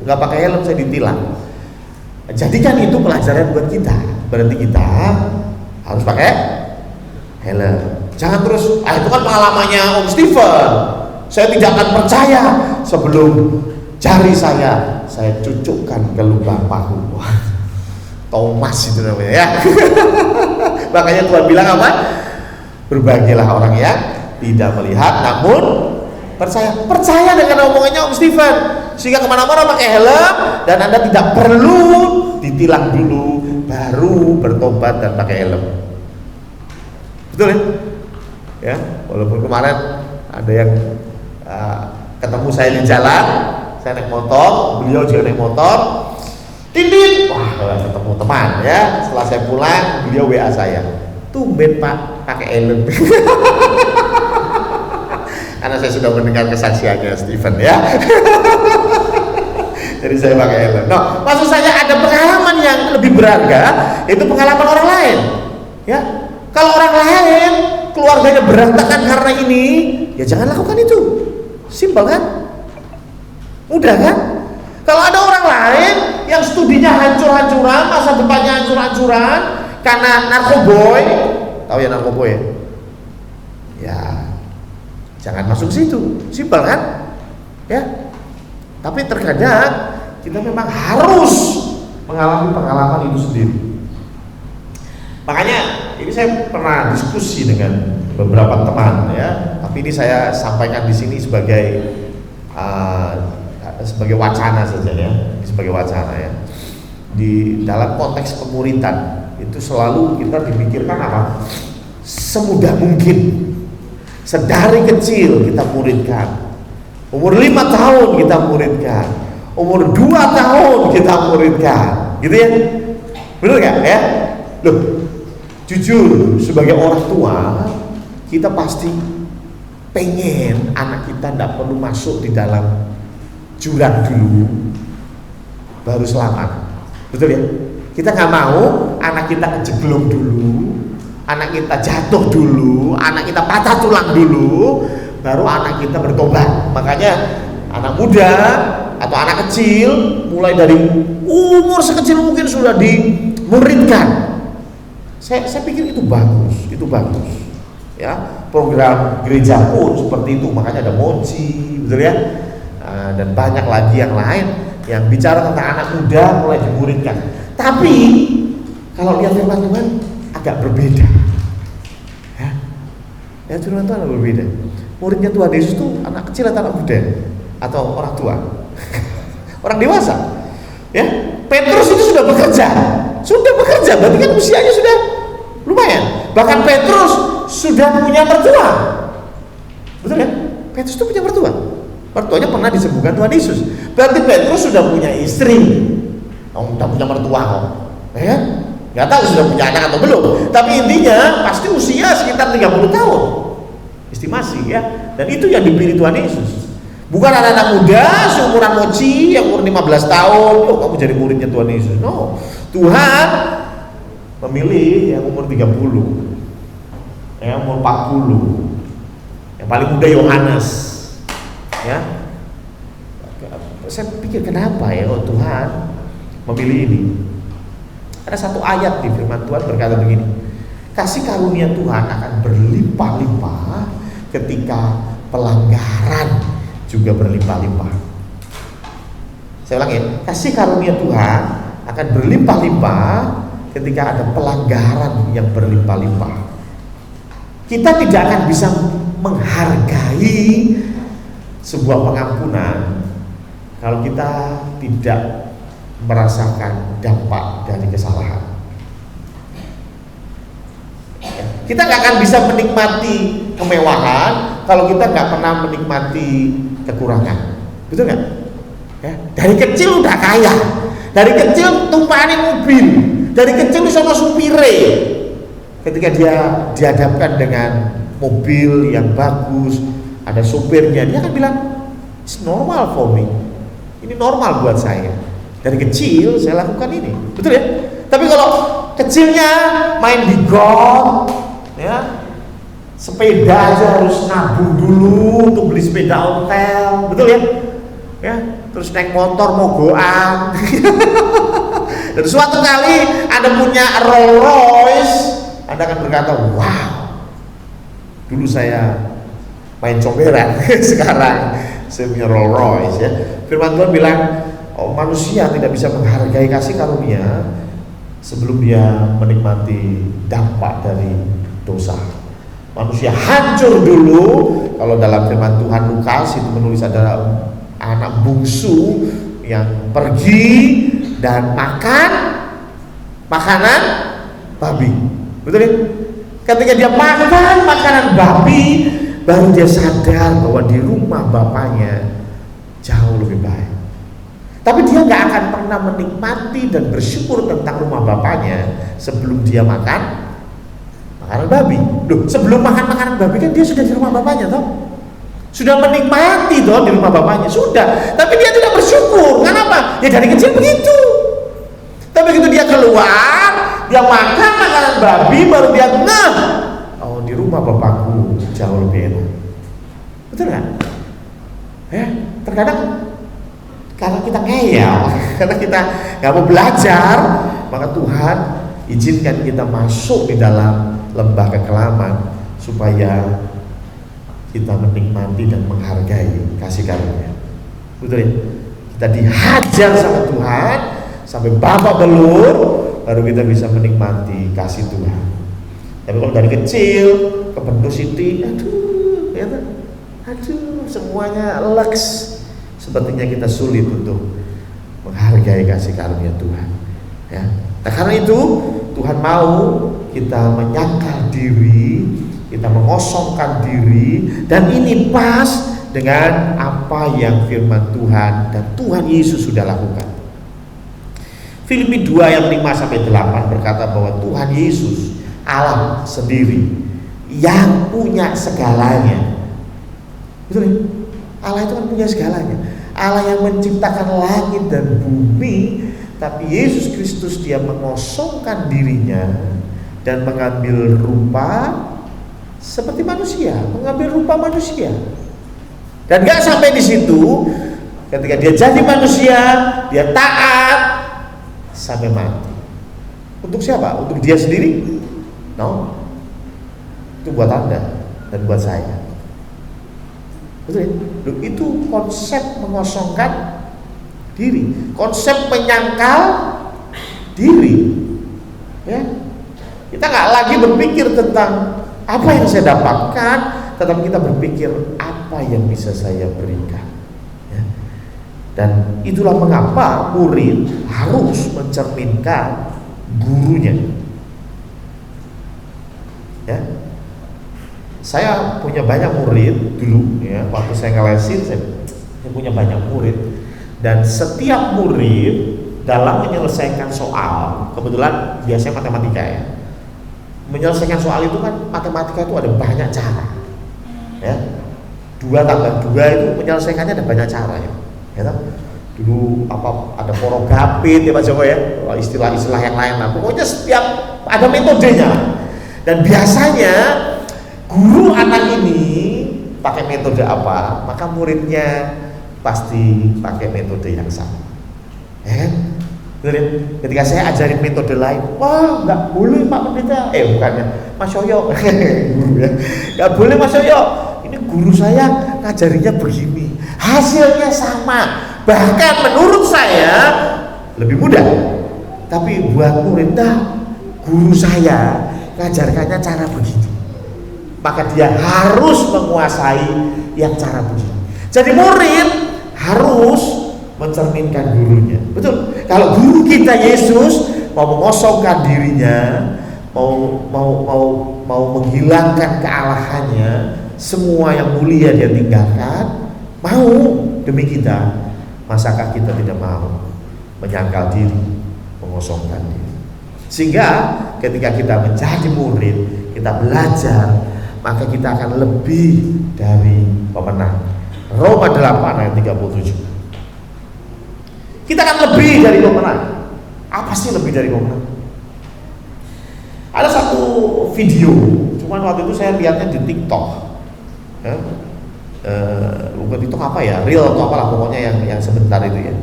nggak pakai helm, saya ditilang. Jadikan itu pelajaran buat kita. Berarti kita harus pakai helm. Jangan terus, itu kan pengalamannya Om Stephen, saya tidak akan percaya sebelum jari saya cucukkan ke lubang pahu. Thomas itu namanya ya. Makanya Tuhan bilang apa? Berbahagialah orang yang tidak melihat namun percaya dengan omongannya Om Stephen, sehingga kemana-mana pakai helm dan Anda tidak perlu ditilang dulu baru bertobat dan pakai helm. Betul ya? Ya, walaupun kemarin ada yang ketemu saya di jalan, saya naik motor, beliau juga naik motor, tindin, wah ketemu teman ya. Setelah saya pulang, beliau WA saya, tumben Pak pakai helm. Karena saya sudah mendengar kesaksiannya Stephen ya. Jadi saya pakai helm. No, maksud saya ada pengalaman yang lebih berharga, itu pengalaman orang lain. Ya, kalau orang lain keluarganya berantakan karena ini, ya jangan lakukan itu. Simpel kan? Mudah kan? Kalau ada orang lain yang studinya hancur-hancuran, masa depannya hancur-hancuran karena narkoboy, tahu ya narkoboy ya? Ya, jangan masuk situ. Simpel kan? Ya. Tapi terkadang kita memang harus mengalami pengalaman itu sendiri. Makanya ini saya pernah diskusi dengan beberapa teman ya, tapi ini saya sampaikan di sini sebagai wacana saja ya, sebagai wacana ya. Di dalam konteks pemuridan itu selalu kita dipikirkan apa? Semudah mungkin, sedari kecil kita muridkan. Umur 5 tahun kita muridkan, umur 2 tahun kita muridkan, gitu ya, bener gak ya? Loh, jujur sebagai orang tua kita pasti pengen anak kita tidak perlu masuk di dalam jurang dulu baru selamat, betul ya? Kita nggak mau anak kita kejeblok dulu, anak kita jatuh dulu, anak kita patah tulang dulu, baru anak kita bertobat. Makanya anak muda atau anak kecil mulai dari umur sekecil mungkin sudah dimuridkan. Saya pikir itu bagus ya. Program gereja pun seperti itu, makanya ada moji, betul ya, dan banyak lagi yang lain yang bicara tentang anak muda mulai dimuridkan. Tapi kalau lihat firman Tuhan agak berbeda ya, firman Tuhan agak berbeda. Muridnya Tuhan Yesus itu anak kecil atau anak muda atau orang tua? Orang dewasa ya. Petrus itu sudah bekerja, berarti kan usianya sudah lumayan. Bahkan Petrus sudah punya mertua, betul ya? Petrus itu punya mertua Mertuanya pernah disembuhkan Tuhan Yesus. Berarti Petrus sudah punya istri, sudah punya mertua kok, ya? Nggak tahu sudah punya anak atau belum. Tapi intinya pasti usia sekitar 30 tahun, estimasi ya. Dan itu yang dipilih Tuhan Yesus. Bukan anak-anak muda seumuran Mochi yang umur 15 tahun, oh kamu jadi muridnya Tuhan Yesus. No, Tuhan memilih yang umur 30, yang umur 40, yang paling muda Yohanes. Ya, saya pikir kenapa ya oh Tuhan memilih ini. Ada satu ayat di firman Tuhan berkata begini, kasih karunia Tuhan akan berlimpah-limpah ketika pelanggaran juga berlimpah-limpah. Saya ulang ya, kasih karunia Tuhan akan berlimpah-limpah ketika ada pelanggaran yang berlimpah-limpah. Kita tidak akan bisa menghargai sebuah pengampunan kalau kita tidak merasakan dampak dari kesalahan. Kita nggak akan bisa menikmati kemewahan kalau kita nggak pernah menikmati kekurangan, betul nggak? Ya, dari kecil udah kaya, dari kecil tumpahin mobil, dari kecil sama supire. Ketika dia dihadapkan dengan mobil yang bagus, ada supirnya, dia akan bilang, it's normal for me. Ini normal buat saya. Dari kecil saya lakukan ini, betul ya? Tapi kalau kecilnya main di golf, ya, sepeda aja harus nabung dulu untuk beli sepeda ontel, betul ya? Ya, terus naik motor mogokan. Dan suatu kali Anda punya Rolls Royce, Anda akan berkata, wow, dulu saya main comberan, sekarang saya punya Rolls Royce ya. Firman Tuhan bilang, oh, manusia tidak bisa menghargai kasih karunia sebelum dia menikmati dampak dari dosa. Manusia hancur dulu. Kalau dalam firman Tuhan Lukas itu menulis ada anak bungsu yang pergi dan makan makanan babi, betul ya? Ketika dia makan makanan babi, baru dia sadar bahwa di rumah bapaknya jauh lebih baik. Tapi dia nggak akan pernah menikmati dan bersyukur tentang rumah bapaknya sebelum dia makan makanan babi. Loh, sebelum makan makanan babi kan dia sudah di rumah bapaknya toh, sudah menikmati toh di rumah bapaknya sudah. Tapi dia tidak bersyukur. Kenapa? Ya dari kecil begitu. Tapi begitu dia keluar, dia makan makanan babi, baru dia oh di rumah bapakku jauh lebih enak. Betul nggak? Ya, terkadang karena kita ngeyel, karena kita nggak mau belajar, maka Tuhan izinkan kita masuk di dalam lembah kekelaman supaya kita menikmati dan menghargai kasih karunia. Betul ya? Kita dihajar sama Tuhan sampai babak belur, baru kita bisa menikmati kasih Tuhan. Tapi kalau dari kecil ke Siti, aduh, ya, aduh, semuanya leks. Sepertinya kita sulit untuk menghargai kasih karunia Tuhan. Ya. Nah, karena itu Tuhan mau kita menyangkal diri, kita mengosongkan diri, dan ini pas dengan apa yang firman Tuhan dan Tuhan Yesus sudah lakukan. Filipi 2 ayat 5-8 berkata bahwa Tuhan Yesus Allah sendiri yang punya segalanya. Betul ya? Allah itu kan punya segalanya. Allah yang menciptakan langit dan bumi, tapi Yesus Kristus dia mengosongkan dirinya dan mengambil rupa seperti manusia, mengambil rupa manusia. Dan gak sampai di situ, ketika dia jadi manusia, dia taat sampai mati. Untuk siapa? Untuk dia sendiri? No. Itu buat Anda dan buat saya. Betul ya? Itu konsep mengosongkan diri, konsep menyangkal diri. Ya, kita nggak lagi berpikir tentang apa yang saya dapatkan, tetapi kita berpikir apa yang bisa saya berikan. Ya. Dan itulah mengapa murid harus mencerminkan gurunya. Ya. Saya punya banyak murid dulu ya, waktu saya ngelesin yang punya banyak murid, dan setiap murid dalam menyelesaikan soal, kebetulan biasanya matematika ya, menyelesaikan soal itu kan matematika itu ada banyak cara ya, 2 tambah 2 itu menyelesaikannya ada banyak cara ya, dulu apa ada porogapit ya Pak Joko ya, istilah-istilah yang lain lah, pokoknya setiap ada metodenya. Dan biasanya guru anak ini pakai metode apa, maka muridnya pasti pakai metode yang sama ya kan? Ketika saya ajarin metode lain, wah nggak boleh Pak Pendeta, bukannya Mas Yoyo guru ya, nggak boleh Mas Yoyo, ini guru saya ngajarinya begini, hasilnya sama, bahkan menurut saya lebih mudah. Tapi buat murid, guru saya ngajarkannya cara begini, maka dia harus menguasai yang cara begini. Jadi murid harus mencerminkan gurunya. Betul. Kalau guru kita Yesus mau mengosongkan dirinya, mau menghilangkan kealahannya, semua yang mulia dia tinggalkan, mau demi kita, masakah kita tidak mau menyangkal diri, mengosongkan diri? Sehingga ketika kita menjadi murid, kita belajar, maka kita akan lebih dari pemenang. Roma 8 ayat 37. Kita akan lebih dari pemenang. Apa sih lebih dari pemenang? Ada satu video, cuman waktu itu saya lihatnya di TikTok ya. Bukan TikTok apa ya, Reel atau apalah pokoknya yang sebentar itu ya.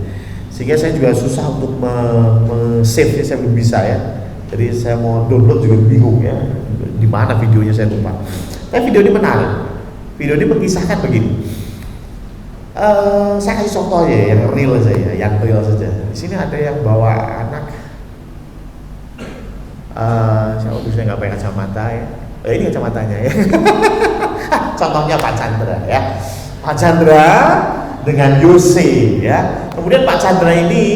Sehingga saya juga susah untuk save-nya, saya belum bisa ya. Jadi saya mau download juga bingung ya, di mana videonya saya lupa. Tapi video ini menarik. Video ini mengisahkan begini. Saya kasih contoh ya, yang real saja, yang real saja. Di sini ada yang bawa anak. Siapa tuh, saya nggak pakai kacamata ya. Ini kacamatanya ya. Contohnya Pak Chandra ya. Pak Chandra dengan Yose ya. Kemudian Pak Chandra ini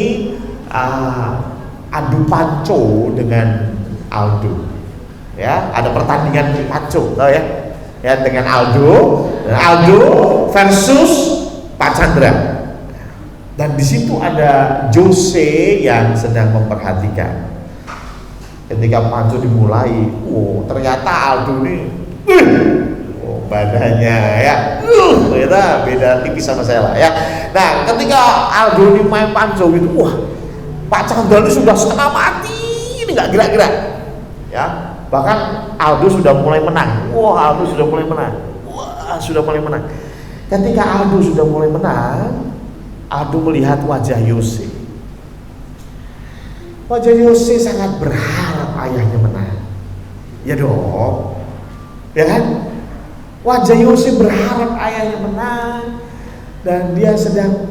adu panco dengan Aldo. Ya, ada pertandingan panco, tahu ya? Ya, dengan Aldo versus Pak Chandra. Dan di situ ada Jose yang sedang memperhatikan. Ketika panco dimulai, ternyata Aldo ini badannya ya, ternyata beda tipis sama saya lah ya. Nah, ketika Aldo ini main panco gitu, Pak Chandra ini sudah setengah mati, ini nggak gerak-gerak ya. Bahkan Aldo sudah mulai menang. Aldo sudah mulai menang. Ketika Aldo sudah mulai menang, Aldo melihat wajah Yose. Wajah Yose sangat berharap ayahnya menang. Ya dong, ya kan? Wajah Yose berharap ayahnya menang, dan dia sedang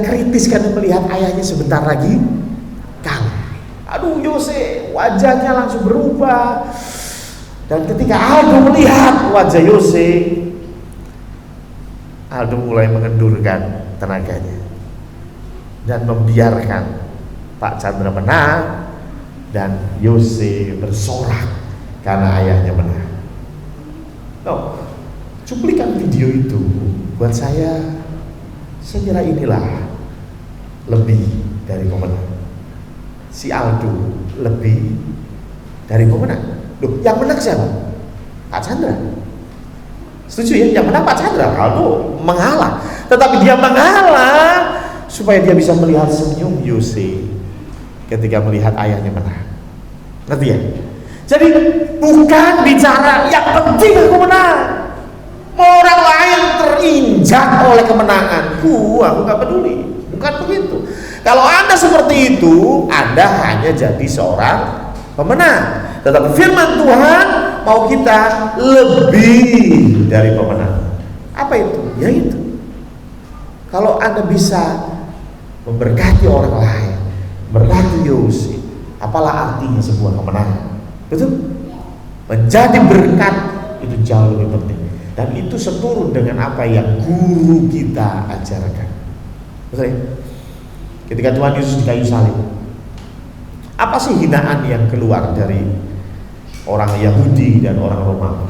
kritis karena melihat ayahnya sebentar lagi kalah. Aduh, Yose wajahnya langsung berubah. Dan ketika Aldo melihat wajah Yose, Aldo mulai mengendurkan tenaganya dan membiarkan Pak Chandra menang, dan Yose bersorak karena ayahnya menang. Cuplikan video itu buat saya kira inilah lebih dari pemenang. Si Aldo lebih dari pemenang. Yang menang siapa? Pak Chandra. Setuju ya? Yang menang Pak Chandra. Aldo mengalah. Tetapi dia mengalah supaya dia bisa melihat senyum Yose ketika melihat ayahnya menang. Ngerti ya? Jadi bukan bicara yang penting aku menang, orang lain terinjak oleh kemenanganku, aku gak peduli. Bukan begitu. Kalau Anda seperti itu, Anda hanya jadi seorang pemenang. Tetapi firman Tuhan mau kita lebih dari pemenang. Apa itu? Yaitu kalau Anda bisa memberkati orang lain, berkati Yose, apalah artinya sebuah kemenangan? Betul? Menjadi berkat itu jauh lebih penting. Dan itu seturun dengan apa yang guru kita ajarkan. Betul ya? Ketika Tuhan Yesus di kayu salib, apa sih hinaan yang keluar dari orang Yahudi dan orang Romawi?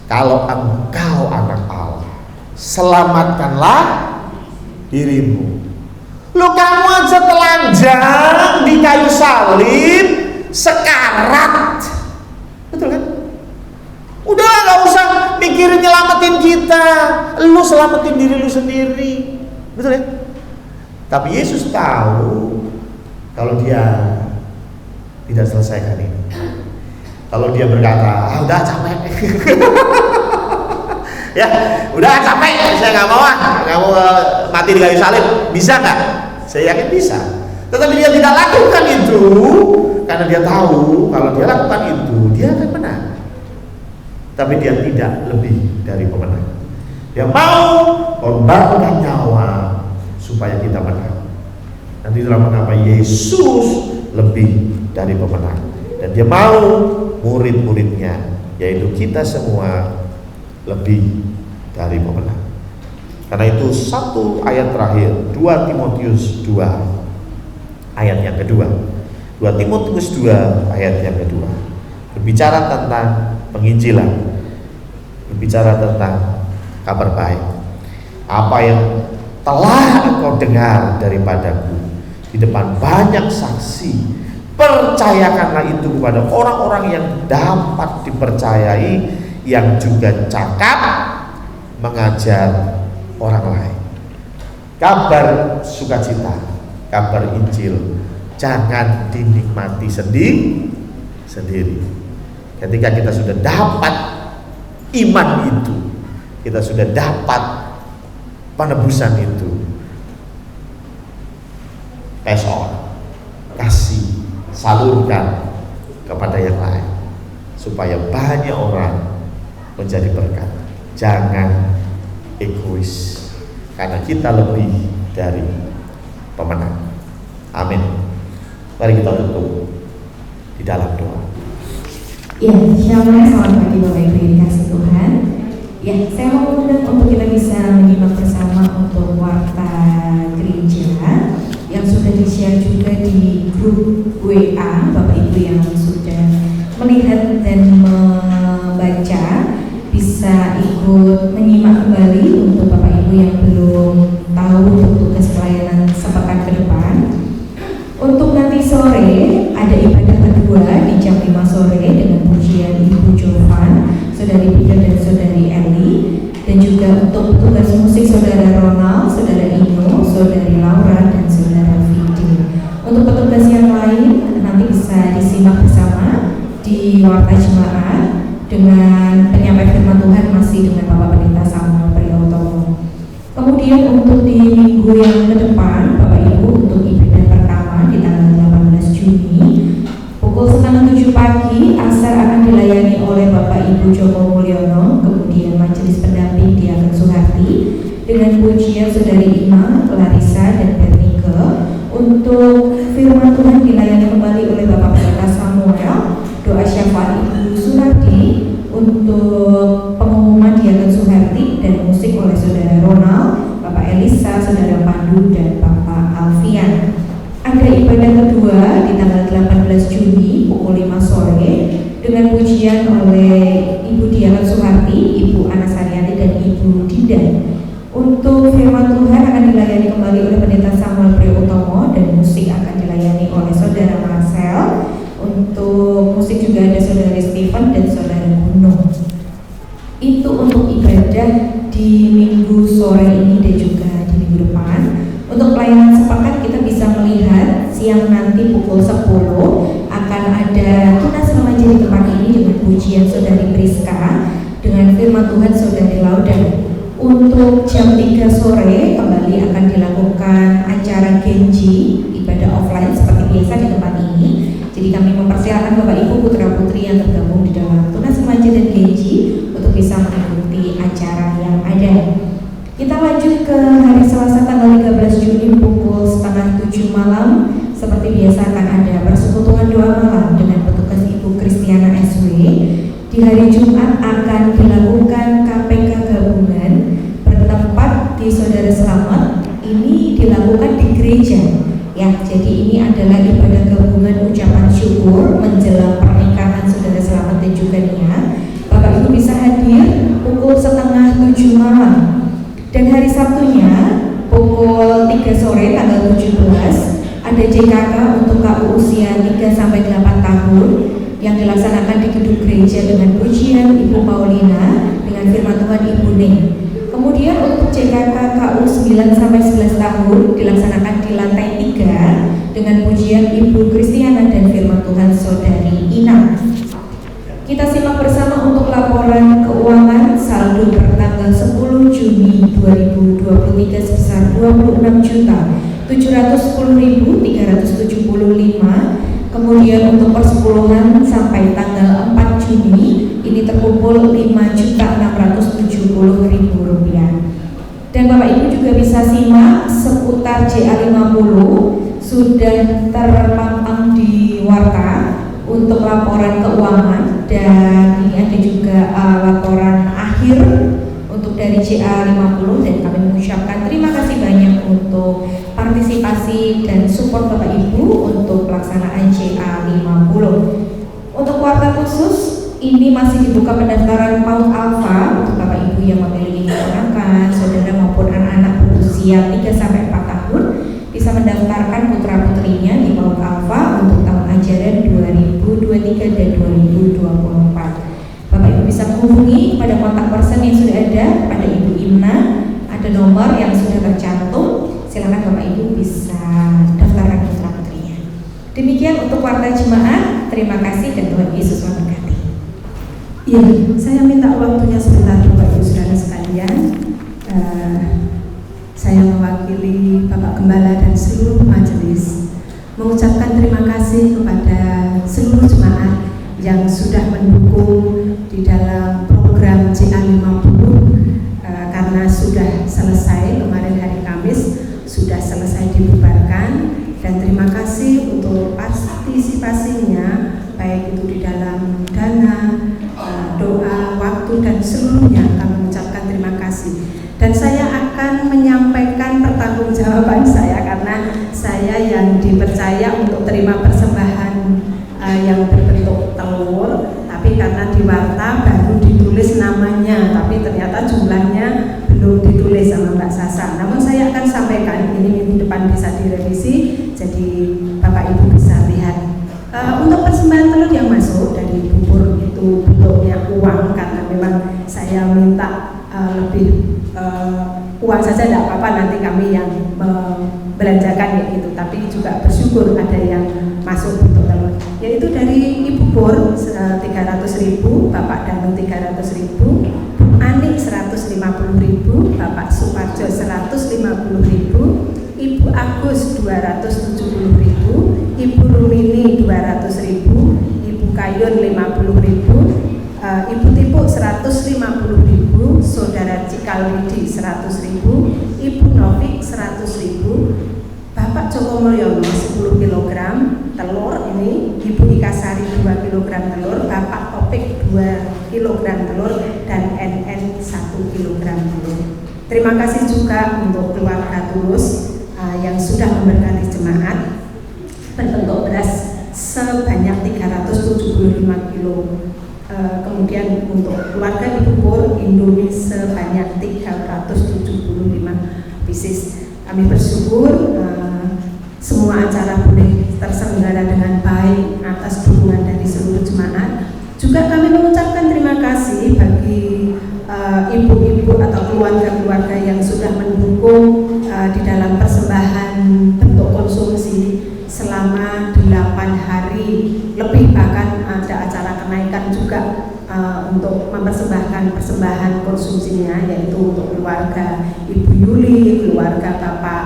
Kalau engkau anak Allah, selamatkanlah dirimu. Lu kamu aja telanjang di kayu salib, sekarat, betul kan? Udah nggak usah mikirin nyelamatin kita, lu selamatin diri lu sendiri, betul ya? Tapi Yesus tahu kalau dia tidak selesaikan ini. Kalau dia berkata, udah capek, ya udah capek, saya nggak mau mati di kayu salib, bisa nggak? Saya yakin bisa. Tetapi dia tidak lakukan itu karena dia tahu kalau dia lakukan itu dia akan menang. Tapi dia tidak lebih dari pemenang. Dia mau korbankan nyawa supaya kita menang. Nanti dalam mengapa Yesus lebih dari pemenang. Dan dia mau murid-muridnya, yaitu kita semua, lebih dari pemenang. Karena itu satu ayat terakhir, 2 Timotius 2 ayat yang kedua. 2 Timotius 2 ayat yang kedua berbicara tentang penginjilan, berbicara tentang kabar baik. Apa yang telah engkau dengar daripadaku di depan banyak saksi, percayakanlah itu kepada orang-orang yang dapat dipercayai, yang juga cakap mengajar orang lain. Kabar sukacita, kabar Injil jangan dinikmati sendiri. Ketika kita sudah dapat iman itu, kita sudah dapat penebusan itu, pass on, kasih, salurkan kepada yang lain supaya banyak orang menjadi berkat. Jangan egois, karena kita lebih dari pemenang. Amin. Mari kita tutup di dalam doa. Ya, shalom, selamat pagi Bapak Ibu yang dikasihi Tuhan. Ya, saya mau mengundang untuk kita bisa menyimak bersama untuk warta gereja yang sudah di-share juga di grup WA. Bapak Ibu yang sudah melihat dan membaca bisa ikut menyimak kembali. Untuk Bapak Ibu yang belum tahu untuk tugas pelayanan sepekan ke depan, untuk nanti sore ada ibadah kedua di jam 5 sore dengan pujian Ibu Jovan, Saudari Peter dan Saudari Eli, dan juga untuk petugas musik Saudara Ronald, Saudara Ino, Saudari Laura, dan Saudara Vidi. Untuk petugas yang lain nanti bisa disimak bersama di warta jemaat dengan penyampaian firman Tuhan masih dengan Bapak Pendeta Samuel Priyotomo. Kemudian untuk di minggu yang ke depan, Bapak Ibu, untuk ibadah pertama di tanggal 18 Juni pukul 6.30 pagi, asar akan dilayani oleh Bapak Ibu Joko Mulyono, kemudian majelis pendamping Diaken Suharti dengan pujian Saudari Ima, Clarissa, dan Bernike. Untuk firman Tuhan dilayani kembali oleh Bapak Pendeta Samuel, doa syafaat Ibu Sunardi, untuk pengumuman Diaken Suharti dan musik oleh Saudara Ronald, Bapak Elisa, Saudara Pandu, dan Bapak Alfian. Ada ibadah kedua di tanggal 18 Juni pukul 5 sore dengan pujian oleh Ibu Diaken Suharti, Ibu Anasariani, dan Ibu Dinda. Untuk firman Tuhan akan dilayani kembali oleh Pendeta Samuel Priyotomo dan musik akan dilayani oleh Saudara Marcel. Untuk musik juga ada Saudara Stephen dan Saudara Gunung. Itu untuk ibadah di minggu sore ini dan juga di minggu depan. Untuk pelayanan sepekan kita bisa melihat siang nanti pukul 10 akan ada tunas remaja di tempat ini dengan pujian Saudari Priska, dengan firman Tuhan Saudari Laudan. Untuk jam 3 sore kembali akan dilakukan acara Genji, ibadah offline seperti biasa di tempat ini. Jadi kami mempersilakan Bapak Ibu putra-putri yang tergabung di dalam tunas remaja dan Genji untuk bisa mengikuti acara yang ada. Kita lanjut ke hari Selasa tanggal 13 Juni pukul 6:30 malam. Seperti biasa akan ada persekutuan doa malam dengan petugas Ibu Kristiana SW. Di hari Jumat akan dilakukan KPK gabungan bertempat di Saudara Selamat. Ini dilakukan di gereja. Ya, jadi ini adalah ibadah gabungan ucapan syukur menjelang pernikahan Saudara Selamat dan juga Nia. Bapak Ibu bisa hadir pukul 6:30 malam. Dan hari Sabtunya pukul 3 sore tanggal 17 ada JKK untuk KU usia 3 sampai 8 tahun yang dilaksanakan di gedung gereja dengan pujian Ibu Paulina dengan firman Tuhan Ibu Ning. Kemudian untuk JKK KU 9 sampai 11 tahun dilaksanakan di lantai 3 dengan pujian Ibu Kristiana dan firman Tuhan Saudari Ina. Kita simak bersama untuk laporan keuangan saldo per tanggal 10 Juni 2023 sebesar 26.710.375. Kemudian untuk persepuluhan sampai tanggal 4 Juni ini terkumpul Rp5.670.000. Dan Bapak Ibu juga bisa simak seputar JA50 sudah terpampang di warta untuk laporan keuangan, dan ini ada juga laporan akhir untuk dari JA50, dan kami mengucapkan terima kasih banyak untuk partisipasi dan support Bapak Ibu untuk pelaksanaan JA50. Untuk kuartal khusus ini masih dibuka pendaftaran PAUD Alpha untuk Bapak Ibu yang memiliki keponakan, saudara maupun anak-anak berusia 3 sampai 4 tahun bisa mendaftarkan putra-putrinya di PAUD Alpha untuk tahun ajaran 2023 dan 2024. Bapak Ibu bisa menghubungi pada kontak person yang sudah ada pada Ibu Imna, ada nomor yang sudah tercantum. Silakan Bapak Ibu bisa daftarkan putra-putrinya. Demikian untuk warta jemaat. Terima kasih dan Tuhan Yesus memberkati. Iya, saya minta waktunya sebentar Bapak Ibu Saudara sekalian. Saya mewakili Bapak Gembala dan seluruh majelis mengucapkan terima kasih kepada seluruh jemaat yang sudah mendukung di dalam program JA50 karena sudah selesai kemarin hari Kamis, sudah selesai dibubarkan, dan terima kasih untuk partisipasinya baik itu di dalam dana, doa, waktu, dan seluruhnya. Kami mengucapkan terima kasih. Dan saya akan menyampaikan pertanggungjawaban saya karena saya yang dipercaya untuk terima persembahan yang berbentuk telur, tapi karena di warta baru ditulis namanya, tapi ternyata jumlahnya belum ditulis sama Mbak Sasa. Namun saya akan sampaikan, ini minggu depan bisa direvisi, jadi Bapak Ibu bisa lihat. Untuk persembahan telur yang masuk dari bubur itu bentuknya uang, karena memang saya minta lebih uang saja tidak apa-apa, nanti kami yang belanjakan ya gitu, tapi juga bersyukur ada yang masuk bentuk telur, yaitu dari Ibu Pur 300.000, Bapak Danu 300.000, Bu Ani 150.000, Bapak Suparjo 150.000, Ibu Agus 270.000, Ibu Rumini 200.000, Ibu Kayun 50.000, Ibu Tipu 150.000, Saudara Cikalwidi 100.000, Ibu Novik 100.000, Bapak Joko Mulyono 10 kg telur ini, Ibu Ikasari 2 kg telur, Bapak Topik 2 kg telur, dan NN 1 kg telur. Terima kasih juga untuk keluarga Tulus yang sudah memberkati jemaat berbentuk beras sebanyak 375 kilo. Kemudian untuk keluarga Ibu Pur Indomie sebanyak 375 pieces. Kami bersyukur semua acara boleh terselenggara dengan baik atas dukungan dari seluruh jemaat. Juga kami mengucapkan terima kasih bagi ibu-ibu atau keluarga-keluarga yang sudah mendukung di dalam persembahan bentuk konsumsi selama 8 hari lebih, bahkan ada acara kenaikan juga untuk mempersembahkan persembahan konsumsinya, yaitu untuk keluarga Ibu Yuli, keluarga Bapak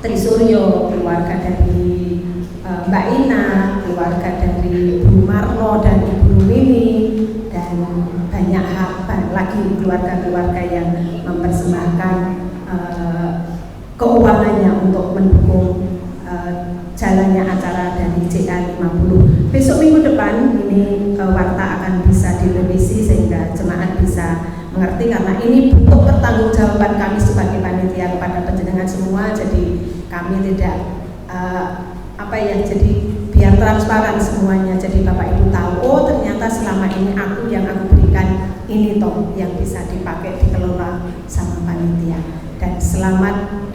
Trisuryo, keluarga dari Mbak Ina, keluarga dari Bu Marno dan Ibu Rumini, dan banyak lagi keluarga-keluarga yang mempersembahkan keuangannya untuk mendukung jalannya acara dari JA50. Besok minggu depan ini warta akan bisa direvisi sehingga jemaat bisa mengerti, karena ini bentuk pertanggungjawaban kami sebagai panitia kepada panjenengan semua. Jadi kami tidak jadi biar transparan semuanya. Jadi Bapak Ibu tahu, oh ternyata selama ini yang aku berikan ini toh yang bisa dipakai dikelola sama panitia. Dan selamat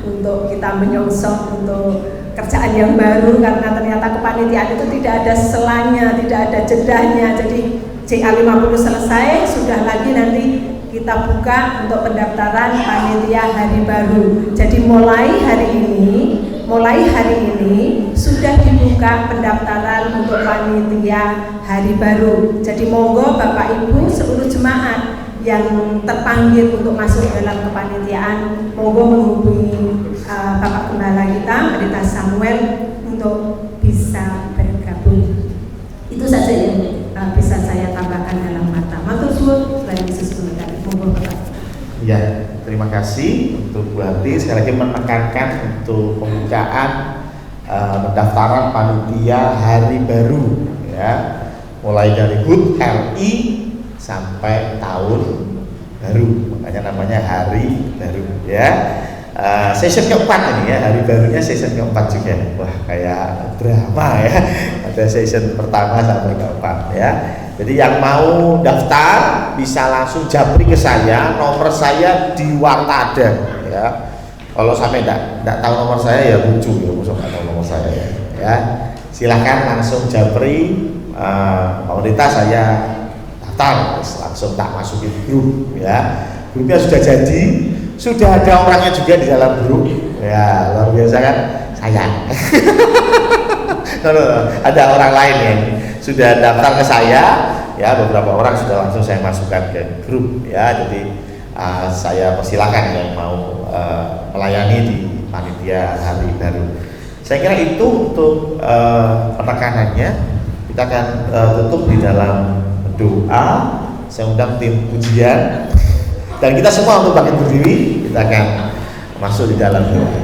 untuk kita menyongsong untuk kerjaan yang baru, karena ternyata kepanitiaan itu tidak ada selanya, tidak ada jedanya. Jadi CA50 selesai, sudah lagi nanti kita buka untuk pendaftaran panitia hari baru. Jadi mulai hari ini sudah dibuka pendaftaran untuk panitia hari baru. Jadi monggo Bapak Ibu seluruh jemaat yang terpanggil untuk masuk dalam kepanitiaan, monggo menghubungi Bapak Gembala kita, Pendeta Samuel, untuk bisa bergabung. Itu saja yang bisa saya tambahkan dalam kata. Matur suwun, Tuhan Yesus memberkati. Monggo Bapak. Ya, terima kasih untuk Bu Ati. Sekali lagi menekankan untuk pembukaan pendaftaran panitia hari baru, ya, mulai dari HUT RI sampai tahun baru, makanya namanya hari baru, ya. Session keempat ini ya, hari barunya session keempat juga. Wah, kayak drama ya. Ada session pertama sampai keempat, ya. Jadi yang mau daftar bisa langsung japri ke saya, nomor saya di Warta ada, ya. Kalau sampai enggak tahu nomor saya ya lucu ya, musuh nggak tahu nomor saya ya. Silahkan langsung japri, pemerintah saya langsung tak masukin grup, ya. Grupnya sudah jadi, sudah ada orangnya juga di dalam grup, ya, luar biasa kan saya. Ada orang lain yang sudah daftar ke saya, ya, beberapa orang sudah langsung saya masukkan ke grup, ya. Jadi saya persilahkan yang mau melayani di panitia hari baru. Saya kira itu untuk penekanannya. Kita akan tutup di dalam doa. Saya undang tim pujian dan kita semua untuk bangkit berdiri, kita akan masuk di dalam doa.